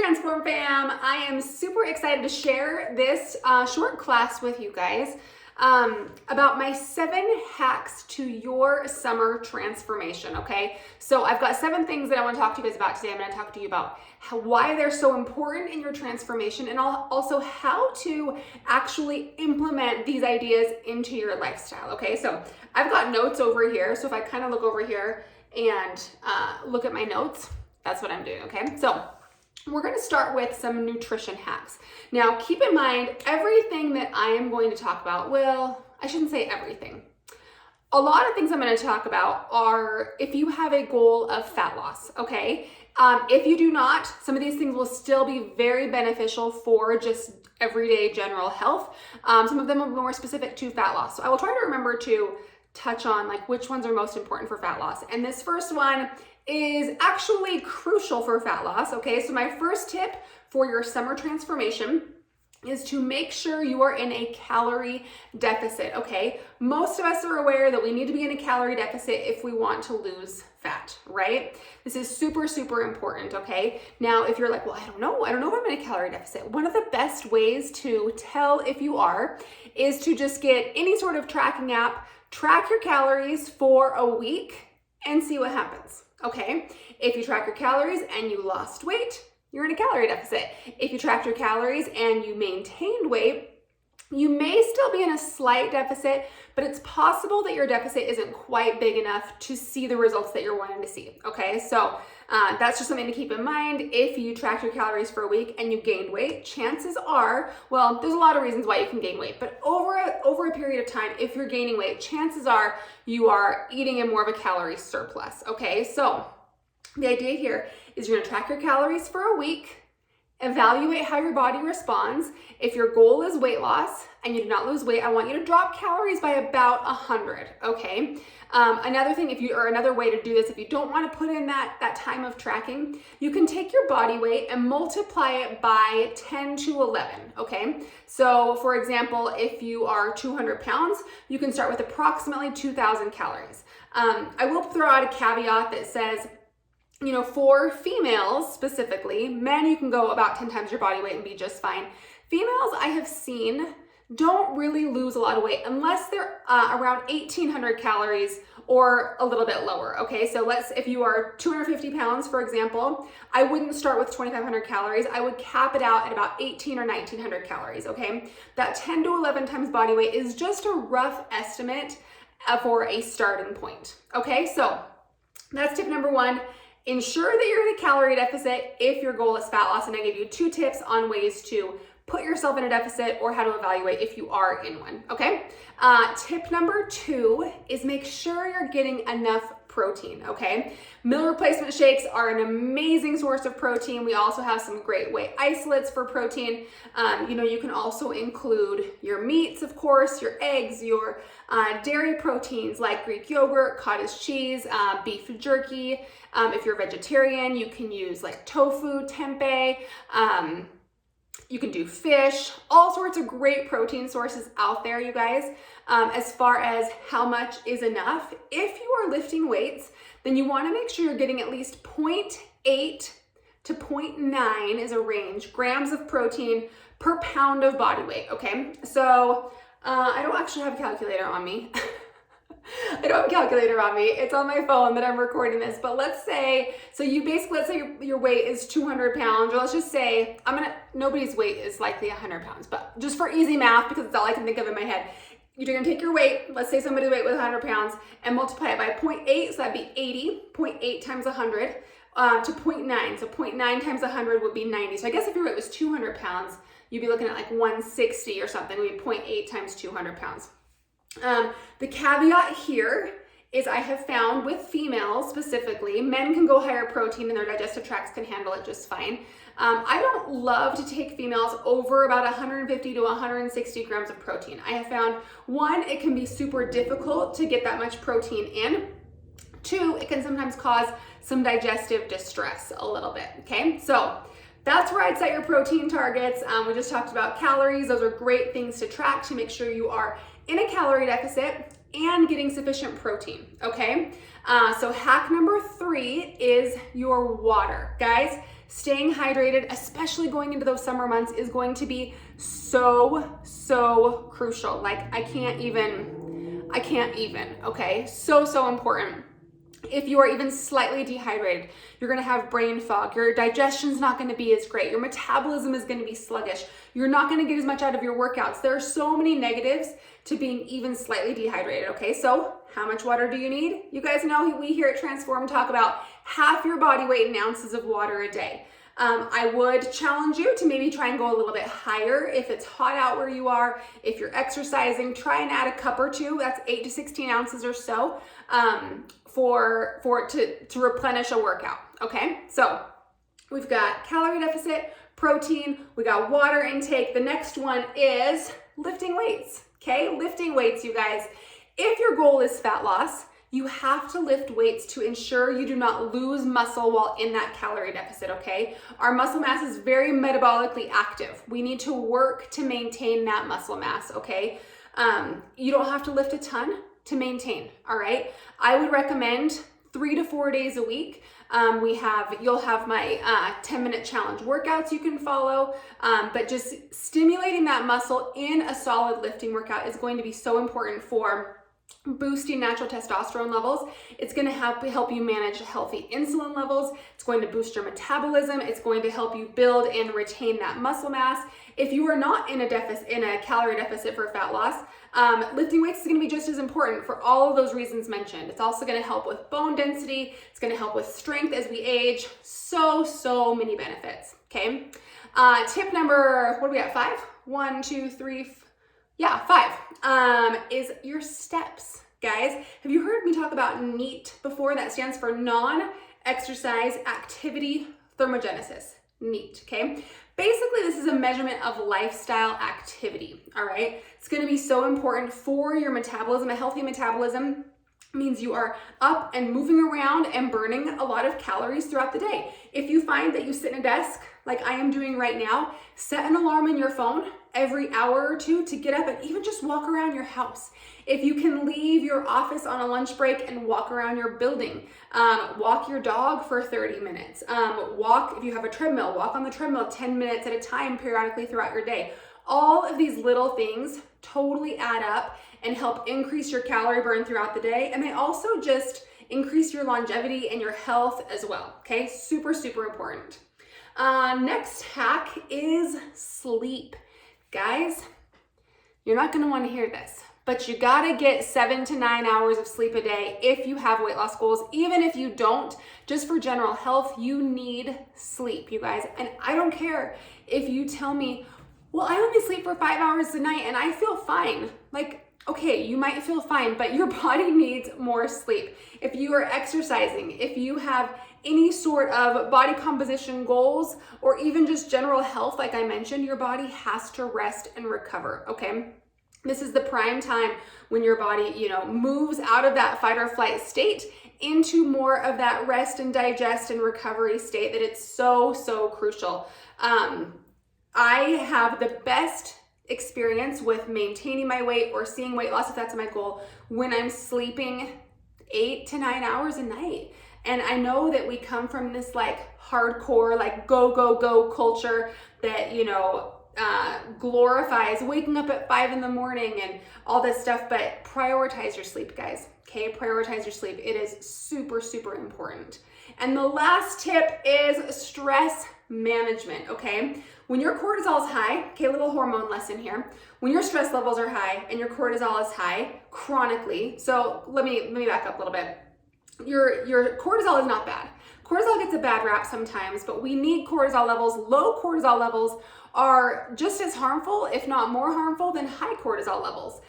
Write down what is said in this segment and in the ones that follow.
Transform fam, I am super excited to share this short class with you guys about my 7 hacks to your summer transformation, okay? So I've got 7 things that I want to talk to you guys about today. I'm going to talk to you about why they're so important in your transformation, and also how to actually implement these ideas into your lifestyle, okay? So I've got notes over here. So if I kind of look over here and look at my notes, that's what I'm doing, okay? So we're going to start with some nutrition hacks. Now, keep in mind, everything that I am going to talk about, well, I shouldn't say everything. A lot of things I'm going to talk about are if you have a goal of fat loss, okay? If you do not, some of these things will still be very beneficial for just everyday general health. Some of them will be more specific to fat loss. So I will try to remember to touch on like which ones are most important for fat loss. And this first one is actually crucial for fat loss, okay? So my first tip for your summer transformation is to make sure you are in a calorie deficit, okay? Most of us are aware that we need to be in a calorie deficit if we want to lose fat, right? This is super, super important, okay? Now, if you're like, well, I don't know if I'm in a calorie deficit. One of the best ways to tell if you are is to just get any sort of tracking app, track your calories for a week and see what happens. Okay, if you track your calories and you lost weight, you're in a calorie deficit. If you tracked your calories and you maintained weight, you may still be in a slight deficit, but it's possible that your deficit isn't quite big enough to see the results that you're wanting to see. Okay, so that's just something to keep in mind. If you tracked your calories for a week and you gained weight, chances are, well, there's a lot of reasons why you can gain weight, but over a period of time, if you're gaining weight, chances are you are eating in more of a calorie surplus. Okay, so the idea here is you're gonna track your calories for a week, evaluate how your body responds. If your goal is weight loss and you do not lose weight, I want you to drop calories by about 100, okay? Another thing, another way to do this, if you don't want to put in that time of tracking, you can take your body weight and multiply it by 10 to 11, okay? So for example, if you are 200 pounds, you can start with approximately 2,000 calories. I will throw out a caveat that says, you know, for females specifically, men, you can go about 10 times your body weight and be just fine. Females, I have seen, don't really lose a lot of weight unless they're around 1,800 calories or a little bit lower, okay? So if you are 250 pounds, for example, I wouldn't start with 2,500 calories. I would cap it out at about 1,800 or 1,900 calories, okay? That 10 to 11 times body weight is just a rough estimate for a starting point, okay? So that's tip number 1. Ensure that you're in a calorie deficit if your goal is fat loss, and I gave you 2 tips on ways to put yourself in a deficit or how to evaluate if you are in one, okay? Tip number 2 is make sure you're getting enough protein, okay? Meal replacement shakes are an amazing source of protein. We also have some great whey isolates for protein. You know, you can also include your meats, of course, your eggs, your dairy proteins like Greek yogurt, cottage cheese, beef jerky. If you're a vegetarian, you can use like tofu, tempeh. You can do fish, all sorts of great protein sources out there, you guys. As far as how much is enough, if you are lifting weights, then you want to make sure you're getting at least 0.8 to 0.9 is a range, grams of protein per pound of body weight, okay? So I don't actually have a calculator on me. I don't have a calculator on me. It's on my phone that I'm recording this, but let's say your weight is 200 pounds, or let's just say, nobody's weight is likely 100 pounds, but just for easy math, because it's all I can think of in my head, you're gonna take your weight, let's say somebody's weight was 100 pounds, and multiply it by 0.8, so that'd be 80, 0.8 times 100, to 0.9, so 0.9 times 100 would be 90. So I guess if your weight was 200 pounds, you'd be looking at like 160 or something, it would be 0.8 times 200 pounds. The caveat here is I have found with females specifically, men can go higher protein and their digestive tracts can handle it just fine. I don't love to take females over about 150 to 160 grams of protein. I have found 1, it can be super difficult to get that much protein in. 2, it can sometimes cause some digestive distress a little bit, okay? So that's where I'd set your protein targets. We just talked about calories. Those are great things to track to make sure you are in a calorie deficit and getting sufficient protein, okay? So hack number 3 is your water. Guys, staying hydrated, especially going into those summer months, is going to be so crucial. Like I can't even, okay? So important. If you are even slightly dehydrated, you're gonna have brain fog. Your digestion's not gonna be as great. Your metabolism is gonna be sluggish. You're not gonna get as much out of your workouts. There are so many negatives to being even slightly dehydrated, okay? So how much water do you need? You guys know we here at Transform talk about half your body weight in ounces of water a day. I would challenge you to maybe try and go a little bit higher if it's hot out where you are. If you're exercising, try and add a cup or two. That's 8 to 16 ounces or so for it to replenish a workout, okay? So we've got calorie deficit, protein, we got water intake. The next one is lifting weights, okay? Lifting weights, you guys. If your goal is fat loss, you have to lift weights to ensure you do not lose muscle while in that calorie deficit, okay? Our muscle mass is very metabolically active. We need to work to maintain that muscle mass, okay? You don't have to lift a ton to maintain, all right? I would recommend 3 to 4 days a week. You'll have my 10-minute challenge workouts you can follow, but just stimulating that muscle in a solid lifting workout is going to be so important for boosting natural testosterone levels. It's going to help you manage healthy insulin levels. It's going to boost your metabolism. It's going to help you build and retain that muscle mass. If you are not in a calorie deficit for fat loss, lifting weights is going to be just as important for all of those reasons mentioned. It's also going to help with bone density. It's going to help with strength as we age. So many benefits. Okay. Tip number, what do we got? 5? 1, 2, 3. Yeah, 5 is your steps. Guys, have you heard me talk about NEAT before? That stands for non-exercise activity thermogenesis. NEAT, okay? Basically, this is a measurement of lifestyle activity, all right? It's gonna be so important for your metabolism. A healthy metabolism means you are up and moving around and burning a lot of calories throughout the day. If you find that you sit in a desk like I am doing right now, set an alarm in your phone every hour or two to get up and even just walk around your house. If you can leave your office on a lunch break and walk around your building, walk your dog for 30 minutes, if you have a treadmill, walk on the treadmill 10 minutes at a time periodically throughout your day. All of these little things totally add up and help increase your calorie burn throughout the day. And they also just increase your longevity and your health as well, okay? Super important. Next hack is sleep. Guys, you're not gonna wanna hear this, but you gotta get 7 to 9 hours of sleep a day if you have weight loss goals. Even if you don't, just for general health, you need sleep, you guys. And I don't care if you tell me, well, I only sleep for 5 hours a night and I feel fine. Like, okay, you might feel fine, but your body needs more sleep. If you are exercising, if you have any sort of body composition goals, or even just general health, like I mentioned, your body has to rest and recover, okay? This is the prime time when your body, moves out of that fight or flight state into more of that rest and digest and recovery state that it's so crucial. I have the best experience with maintaining my weight or seeing weight loss, if that's my goal, when I'm sleeping 8 to 9 hours a night. And I know that we come from this like hardcore, like go culture that, glorifies waking up at 5 a.m. and all this stuff, but prioritize your sleep, guys. Okay, prioritize your sleep. It is super important. And the last tip is stress management, okay? When your cortisol is high, okay, a little hormone lesson here. When your stress levels are high and your cortisol is high chronically, so let me back up a little bit. Your cortisol is not bad. Cortisol gets a bad rap sometimes, but we need cortisol levels. Low cortisol levels are just as harmful, if not more harmful, than high cortisol levels.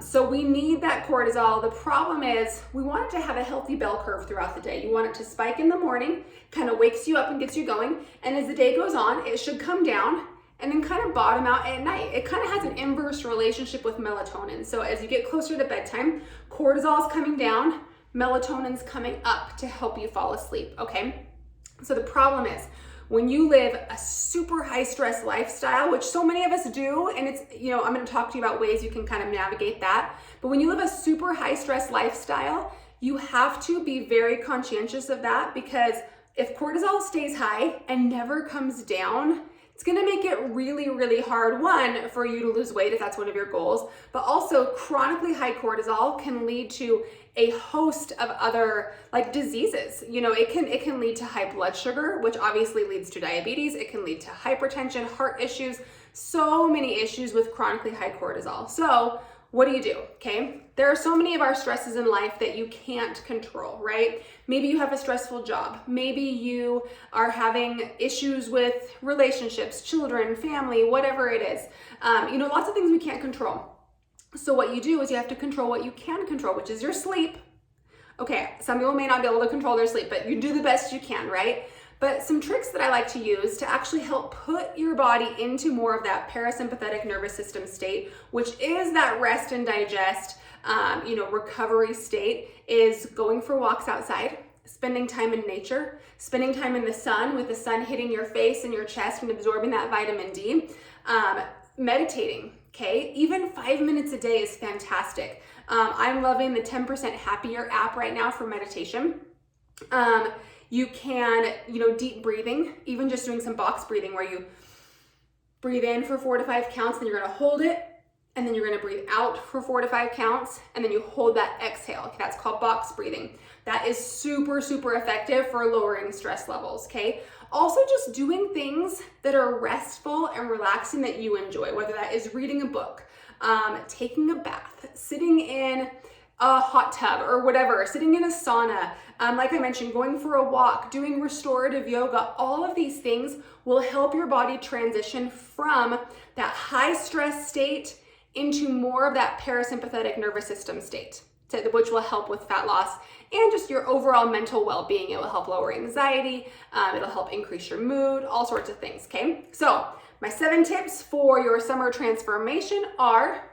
So we need that cortisol. The problem is we want it to have a healthy bell curve throughout the day. You want it to spike in the morning, kind of wakes you up and gets you going. And as the day goes on, it should come down and then kind of bottom out at night. It kind of has an inverse relationship with melatonin. So as you get closer to bedtime, cortisol is coming down, melatonin's coming up to help you fall asleep, okay? So the problem is when you live a super high stress lifestyle, which so many of us do, and it's, I'm gonna talk to you about ways you can kind of navigate that. But when you live a super high stress lifestyle, you have to be very conscientious of that, because if cortisol stays high and never comes down, it's gonna make it really, really hard, one, for you to lose weight if that's one of your goals, but also chronically high cortisol can lead to a host of other like diseases. You know, it can lead to high blood sugar, which obviously leads to diabetes. It can lead to hypertension, heart issues, so many issues with chronically high cortisol. So what do you do? Okay, there are so many of our stresses in life that you can't control, right? Maybe you have a stressful job. Maybe you are having issues with relationships, children, family, whatever it is. You know, lots of things we can't control. So what you do is you have to control what you can control, which is your sleep. Okay, some people may not be able to control their sleep, but you do the best you can, right? But some tricks that I like to use to actually help put your body into more of that parasympathetic nervous system state, which is that rest and digest, you know, recovery state, is going for walks outside, spending time in nature, spending time in the sun with the sun hitting your face and your chest and absorbing that vitamin D, meditating. Okay, even 5 minutes a day is fantastic. I'm loving the 10% Happier app right now for meditation. You can, you know, deep breathing, even just doing some box breathing where you breathe in for 4 to 5 counts, then you're gonna hold it, and then you're gonna breathe out for 4 to 5 counts, and then you hold that exhale. Okay, that's called box breathing. That is super, super effective for lowering stress levels, okay? Also just doing things that are restful and relaxing that you enjoy, whether that is reading a book, taking a bath, sitting in a hot tub or whatever, sitting in a sauna, like I mentioned, going for a walk, doing restorative yoga. All of these things will help your body transition from that high stress state into more of that parasympathetic nervous system state, which will help with fat loss and just your overall mental well-being. It will help lower anxiety, it'll help increase your mood, all sorts of things, okay? So my 7 tips for your summer transformation are: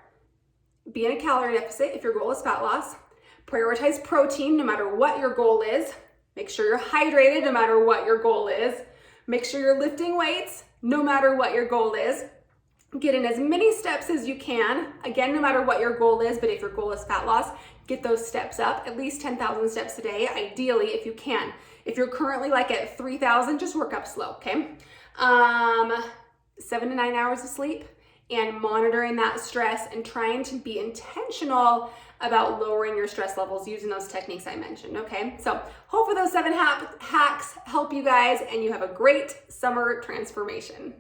be in a calorie deficit if your goal is fat loss. Prioritize protein no matter what your goal is. Make sure you're hydrated no matter what your goal is. Make sure you're lifting weights no matter what your goal is. Get in as many steps as you can. Again, no matter what your goal is, but if your goal is fat loss, get those steps up, at least 10,000 steps a day, ideally, if you can. If you're currently like at 3,000, just work up slow, okay? 7 to 9 hours of sleep, and monitoring that stress and trying to be intentional about lowering your stress levels using those techniques I mentioned, okay? So hopefully those 7 hacks help you guys and you have a great summer transformation.